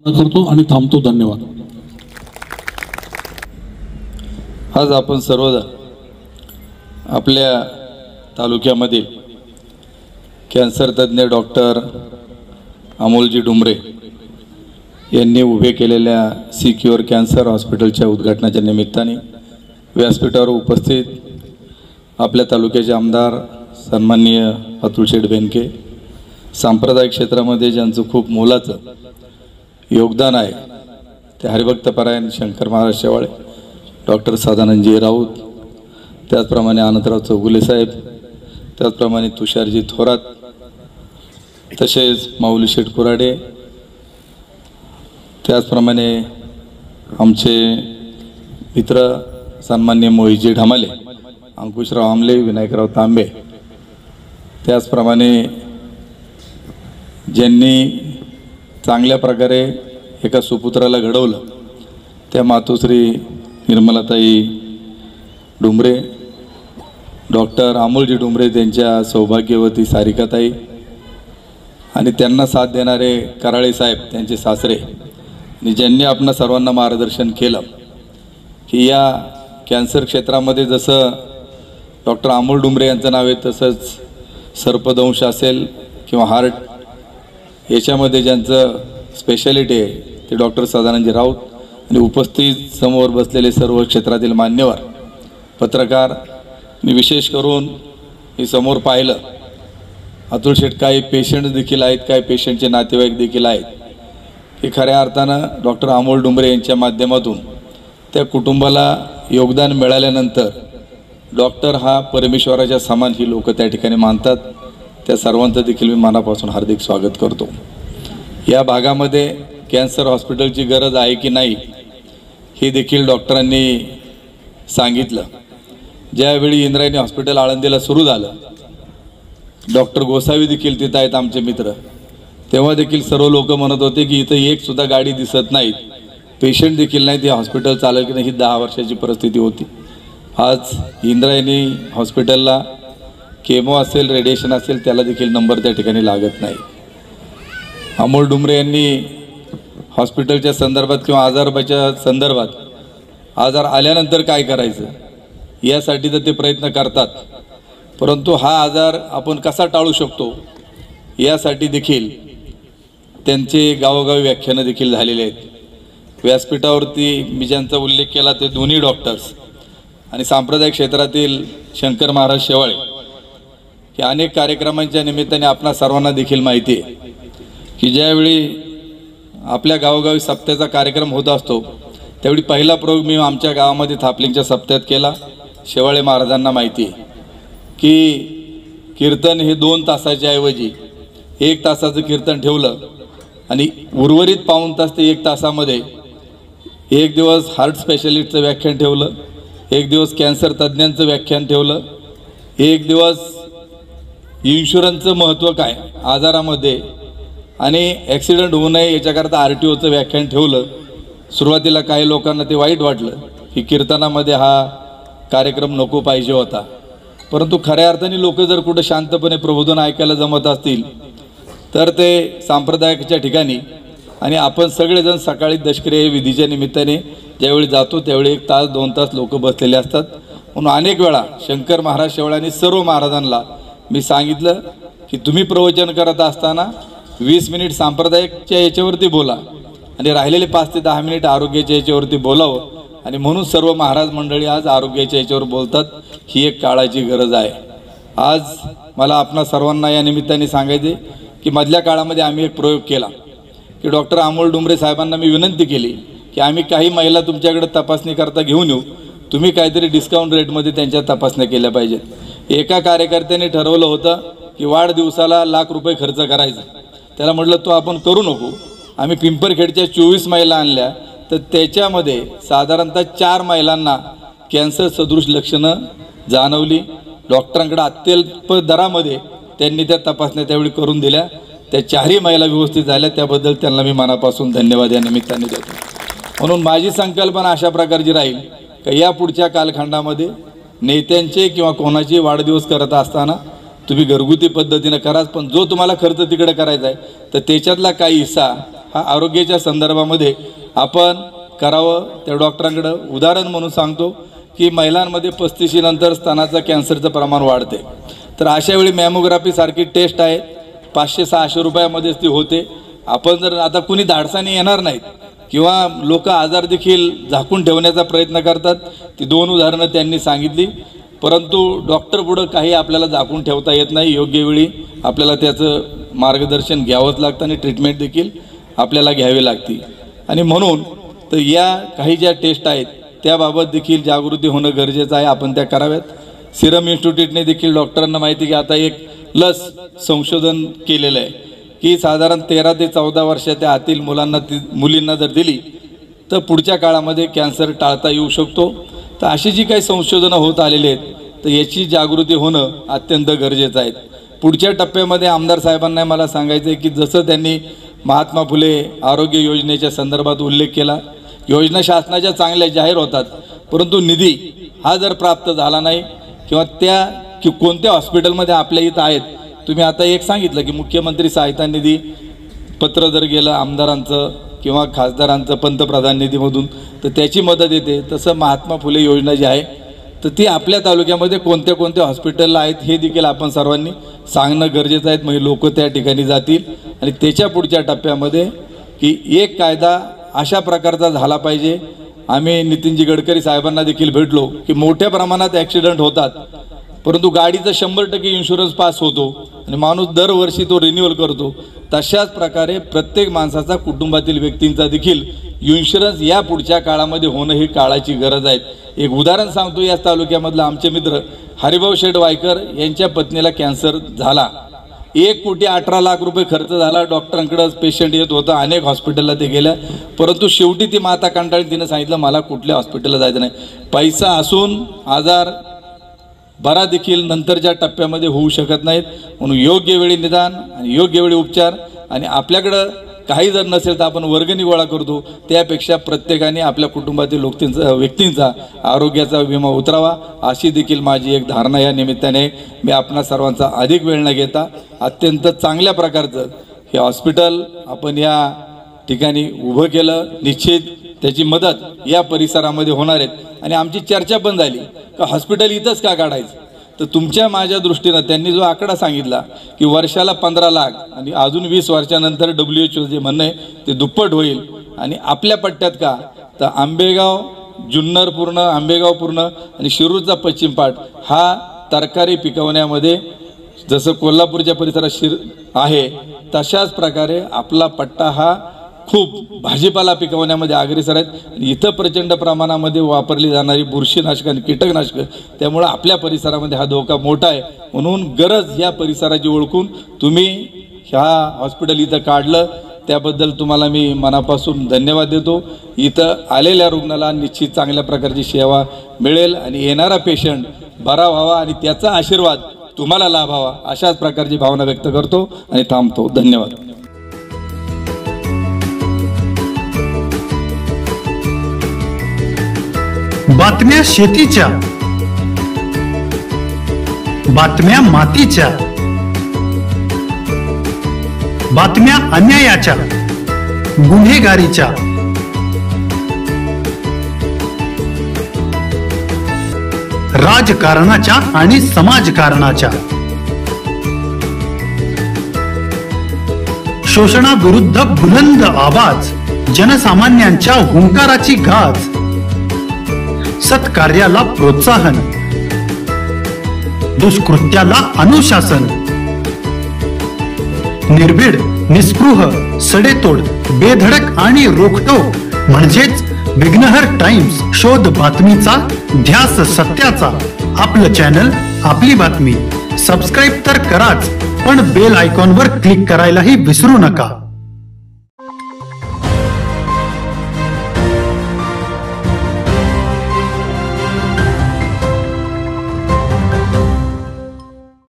करतो आणि थांबतो. धन्यवाद. आज आपण सर्वजण आपल्या तालुक्यामधील कॅन्सर तज्ञ डॉक्टर अमोलजी डुमरे यांनी उभे केलेल्या सिक्युअर कॅन्सर हॉस्पिटलच्या उद्घाटनाच्या निमित्ताने व्यासपीठावर उपस्थित आपल्या तालुक्याचे आमदार सन्माननीय अतुल शेठ बेनके, सांप्रदायिक क्षेत्रामध्ये ज्यांचं खूप मोलाचं योगदान आहे ते हरिभक्तपरायण शंकर महाराज शेवाळे, डॉक्टर सदानंदजी राऊत, त्याचप्रमाणे आनंदराव चौगुले साहेब, त्याचप्रमाणे तुषारजी थोरात, तसेच माऊली शेठ कुराडे, त्याचप्रमाणे आमचे मित्र सन्माननीय मोहितजी ढमाले, अंकुशराव आमले, विनायकराव तांबे, त्याचप्रमाणे ज्यांनी चांगल्या प्रकारे एका सुपुत्राला घडवलं त्या मातोश्री निर्मलाताई डुमरे, डॉक्टर अमोलजी डुमरे, त्यांच्या सौभाग्यवती सारिकाताई आणि त्यांना साथ देणारे कराळे साहेब, त्यांचे सासरे, आणि ज्यांनी आपणा सर्वांना मार्गदर्शन केलं की या कॅन्सर क्षेत्रामध्ये जसं डॉक्टर अमोल डुमरे यांचं नाव आहे तसंच सर्पदंश असेल किंवा हार्ट याच्यामध्ये ज्यांचं स्पेशालिटी आहे ते डॉक्टर सदानंदजी राऊत, आणि उपस्थित समोर बसलेले सर्व क्षेत्रातील मान्यवर पत्रकार. मी विशेष करून मी समोर पाहिलं अतुल शेठ, काही पेशंट देखील आहेत, काही पेशंटचे नातेवाईक देखील आहेत की खऱ्या अर्थानं डॉक्टर अमोल डुमरे यांच्या माध्यमातून त्या कुटुंबाला योगदान मिळाल्यानंतर डॉक्टर हा परमेश्वराच्या समान ही लोक त्या ठिकाणी मानतात. त्या सर्वांचं देखील मी मनापासून हार्दिक स्वागत करतो. या भागामध्ये कॅन्सर हॉस्पिटलची गरज आहे की नाही हे देखील डॉक्टरांनी सांगितलं. ज्यावेळी इंद्रायणी हॉस्पिटल आळंदीला सुरू झालं, डॉक्टर गोसावी देखील तिथं आहेत आमचे मित्र, तेव्हा देखील सर्व लोक म्हणत होते की इथं एक सुद्धा गाडी दिसत नाहीत, पेशंट देखील नाहीत, हे हॉस्पिटल चालेल की नाही, ही 10 वर्षाची परिस्थिती होती. आज इंद्रायणी हॉस्पिटलला केमो असेल, रेडिएशन असेल, त्याला देखील नंबर त्या ठिकाणी लागत नाही. अमोल डुमरे यांनी हॉस्पिटलच्या संदर्भात किंवा आजाराच्या संदर्भात आजार आल्यानंतर काय करायचं यासाठी तर ते प्रयत्न करतात, परंतु हा आजार आपण कसा टाळू शकतो यासाठी देखील त्यांचे गावोगावी व्याख्यानं देखील झालेले आहेत. व्यासपीठावरती मी ज्यांचा उल्लेख केला ते दोन्ही डॉक्टर्स आणि सांप्रदायिक क्षेत्रातील शंकर महाराज शेवाळे, की अनेक कार्यक्रमांच्या निमित्ताने आपणा सर्वांना देखील माहिती आहे की ज्यावेळी आपल्या गावोगावी सप्त्याचा कार्यक्रम होत असतो त्यावेळी पहिला प्रयोग मी आमच्या गावामध्ये थापलिंगच्या सप्त्यात केला. शेवाळे महाराजांना माहिती आहे की कीर्तन हे 2 तासाच्या ऐवजी 1 तासाचं कीर्तन ठेवलं आणि उर्वरित पाऊण तास ते 1 तासामध्ये एक दिवस हार्ट स्पेशालिस्टचं व्याख्यान ठेवलं, एक दिवस कॅन्सर तज्ज्ञांचं व्याख्यान ठेवलं, एक दिवस इन्शुरन्सचं महत्त्व काय आजारामध्ये आणि ॲक्सिडेंट होऊ नये याच्याकरता RTOचं व्याख्यान ठेवलं. सुरुवातीला काही लोकांना ते वाईट वाटलं की कीर्तनामध्ये हा कार्यक्रम नको पाहिजे होता, परंतु खऱ्या अर्थाने लोक जर कुठं शांतपणे प्रबोधन ऐकायला जमत असतील तर ते सांप्रदायिकच्या ठिकाणी, आणि आपण सगळेजण सकाळी दशक्रिया विधीच्या निमित्ताने ज्यावेळी जातो त्यावेळी 1 तास 2 तास लोक बसलेले असतात. म्हणून अनेक वेळा शंकर महाराज शेवाळ्यांनी सर्व महाराजांना मी सांगितलं की तुम्ही प्रवचन करत असताना 20 मिनिट सांप्रदायिकच्या याच्यावरती बोला आणि राहिलेले 5 ते 10 मिनिट आरोग्याच्या याच्यावरती बोलावं, आणि म्हणून सर्व महाराज मंडळी आज आरोग्याच्या याच्यावर बोलतात. ही एक काळाची गरज आहे. आज मला आपणा सर्वांना या निमित्ताने सांगायचे की मधल्या काळामध्ये आम्ही एक प्रयोग केला की डॉक्टर अमोल डुमरे साहेबांना मी विनंती केली की आम्ही काही महिला तुमच्याकडे तपासणी करता घेऊन येऊ, तुम्ही काहीतरी डिस्काउंट रेटमध्ये त्यांच्या तपासण्या केल्या पाहिजेत. एका कार्यकर्त्याने ठरवलं होतं की वाढदिवसाला ₹1,00,000 खर्च करायचा. त्याला म्हटलं तो आपण करू नको. आम्ही पिंपरखेडच्या 24 महिला आणल्या तर त्याच्यामध्ये साधारणतः 4 महिलांना कॅन्सर सदृश लक्षणं जाणवली. डॉक्टरांकडे अत्यल्प दरामध्ये त्यांनी त्या तपासण्या त्यावेळी करून दिल्या. त्या 4ही महिला व्यवस्थित झाल्या, त्याबद्दल त्यांना मी मनापासून धन्यवाद या निमित्ताने देतो. म्हणून माझी संकल्पना अशा प्रकारची राहील की या पुढच्या कालखंडामध्ये नेत्यांचे किंवा कोणाचे वाढदिवस करत असताना तुम्ही घरगुती पद्धतीने कराच, पण जो तुम्हाला खर्च तिकडे करायचा आहे तर त्याच्यातला काही हिस्सा हा आरोग्याच्या संदर्भामध्ये आपण करावं. त्या डॉक्टरांकडे उदाहरण म्हणून सांगतो की महिलांमध्ये 35 नंतर स्तनाचा कॅन्सरचं प्रमाण वाढते. तर अशा वेळी मॅमोग्राफी सारखी टेस्ट आहे 500-600 रुपयामध्येच ती होते. आपण जर आता कुणी धाडसाने येणार नाहीत किंवा लोक आजार देखील झाकून ठेवण्याचा प्रयत्न करतात. ती 2 उदाहरणं त्यांनी सांगितली. परंतु डॉक्टर पुढं काही आपल्याला झाकून ठेवता येत नाही. योग्य वेळी आपल्याला त्याचं मार्गदर्शन घ्यावंच लागतं आणि ट्रीटमेंट देखील आपल्याला घ्यावी लागते. आणि म्हणून तर या काही ज्या टेस्ट आहेत त्याबाबत देखील जागृती होणं गरजेचं आहे. आपण त्या कराव्यात. सिरम इन्स्टिट्यूटने देखील डॉक्टरांना माहिती की आता एक लस संशोधन केलेलं आहे की साधारण 13 ते 14 वर्षाच्या आतील मुलींना जर दिली तर पुढच्या काळामध्ये कॅन्सर टाळता येऊ शकतो. तर अशी जी काही संशोधनं होत आलेली आहेत तर याची जागृती होणं अत्यंत गरजेचं आहे. पुढच्या टप्प्यामध्ये आमदार साहेबांना मला सांगायचं आहे की जसं त्यांनी महात्मा फुले आरोग्य योजनेच्या संदर्भात उल्लेख केला, योजना शासनाच्या चांगल्या जाहीर होतात, परंतु निधी हा जर प्राप्त झाला नाही किंवा त्या की कोणत्या हॉस्पिटलमध्ये आपल्या इथं आहेत. तुम्ही आता एक सांगितलं की मुख्यमंत्री सहायता निधी पत्र जर गेलं आमदारांचं किंवा खासदारांचं पंतप्रधान निधीमधून तर त्याची मदत येते. तसं महात्मा फुले योजना जी आहे तर ती आपल्या तालुक्यामध्ये कोणत्या कोणत्या हॉस्पिटलला आहेत हे देखील आपण सर्वांनी सांगणं गरजेचं आहे. म्हणजे लोक त्या ठिकाणी जातील. आणि त्याच्या पुढच्या टप्प्यामध्ये की एक कायदा अशा प्रकारचा झाला पाहिजे. आम्ही नितीनजी गडकरी साहेबांना देखील भेटलो की मोठ्या प्रमाणात ॲक्सिडेंट होतात, परंतु गाडीचा 100% इन्शुरन्स पास होतो आणि माणूस दरवर्षी तो रिन्युअल करतो. तशाच प्रकारे प्रत्येक माणसाचा कुटुंबातील व्यक्तींचा देखील इन्शुरन्स या पुढच्या काळामध्ये होणं ही काळाची गरज आहे. एक उदाहरण सांगतो. याच तालुक्यामधला आमचे मित्र हरिभाऊ शेठ वायकर यांच्या पत्नीला कॅन्सर झाला. 1,18,00,000 रुपये खर्च झाला. डॉक्टरांकडे पेशंट येत होता, अनेक हॉस्पिटलला ते गेल्या, परंतु शेवटी ती माता कंटाळी तिनं सांगितलं मला कुठल्या हॉस्पिटलला जायचं नाही. पैसा असून आजार बरा देखील नंतरच्या टप्प्यामध्ये होऊ शकत नाहीत. म्हणून योग्य वेळी निदान आणि योग्य वेळी उपचार. आणि आपल्याकडं काही जर नसेल तर आपण वर्गणी गोळा करतो, त्यापेक्षा प्रत्येकाने आपल्या कुटुंबातील व्यक्तींचा आरोग्याचा विमा उतरावा अशी देखील माझी एक धारणा. या निमित्ताने मी आपणा सर्वांचा अधिक वेळ न घेता अत्यंत चांगल्या प्रकारचं हे हॉस्पिटल आपण या ठिकाणी उभं केलं. निश्चित त्याची मदत या परिसरामध्ये होणार आहेत. आणि आमची चर्चा पण झाली का हॉस्पिटल इथंच का काढायचं. तर तुमच्या माझ्या दृष्टीनं त्यांनी जो आकडा सांगितला की वर्षाला 15 लाख आणि अजून 20 वर्षानंतर WHO जे म्हणणं आहे ते दुप्पट होईल. आणि आपल्या पट्ट्यात का तर आंबेगाव जुन्नर पूर्ण, आंबेगाव पूर्ण आणि शिरूरचा पश्चिम पाट हा तरकारी पिकवण्यामध्ये जसं कोल्हापूरच्या परिसरात आहे तशाच प्रकारे आपला पट्टा हा खूप भाजीपाला पिकवण्यामध्ये अग्रेसर आहेत. इथं प्रचंड प्रमाणामध्ये वापरली जाणारी बुरशीनाशक आणि कीटकनाशकं, त्यामुळं आपल्या परिसरामध्ये हा धोका मोठा आहे. म्हणून गरज या परिसराची ओळखून तुम्ही ह्या हॉस्पिटल इथं काढलं त्याबद्दल तुम्हाला मी मनापासून धन्यवाद देतो. इथं आलेल्या रुग्णाला निश्चित चांगल्या प्रकारची सेवा मिळेल आणि येणारा पेशंट बरा व्हावा आणि त्याचा आशीर्वाद तुम्हाला लाभावा अशाच प्रकारची भावना व्यक्त करतो आणि थांबतो. धन्यवाद. बातम्या शेतीच्या, बातम्या मातीच्या, बातम्या अन्यायाच्या, गुन्हेगारीच्या, राजकारणाच्या आणि समाजकारणाच्या, शोषणाविरुद्ध बुलंद आवाज, जनसामान्यांच्या हुंकाराची गाज, सत्कार्याला प्रोत्साहन, दुष्कृत्याला अनुशासन, निर्भीड, निस्पृह, सडेतोड, बेधडक आणि रोखटोक म्हणजेच विघ्नहर टाइम्स. शोध बातमीचा, ध्यास सत्याचा. आपलं चॅनल, आपली बातमी. सबस्क्राईब तर कराच, पण बेल आयकॉनवर क्लिक करायलाही विसरू नका.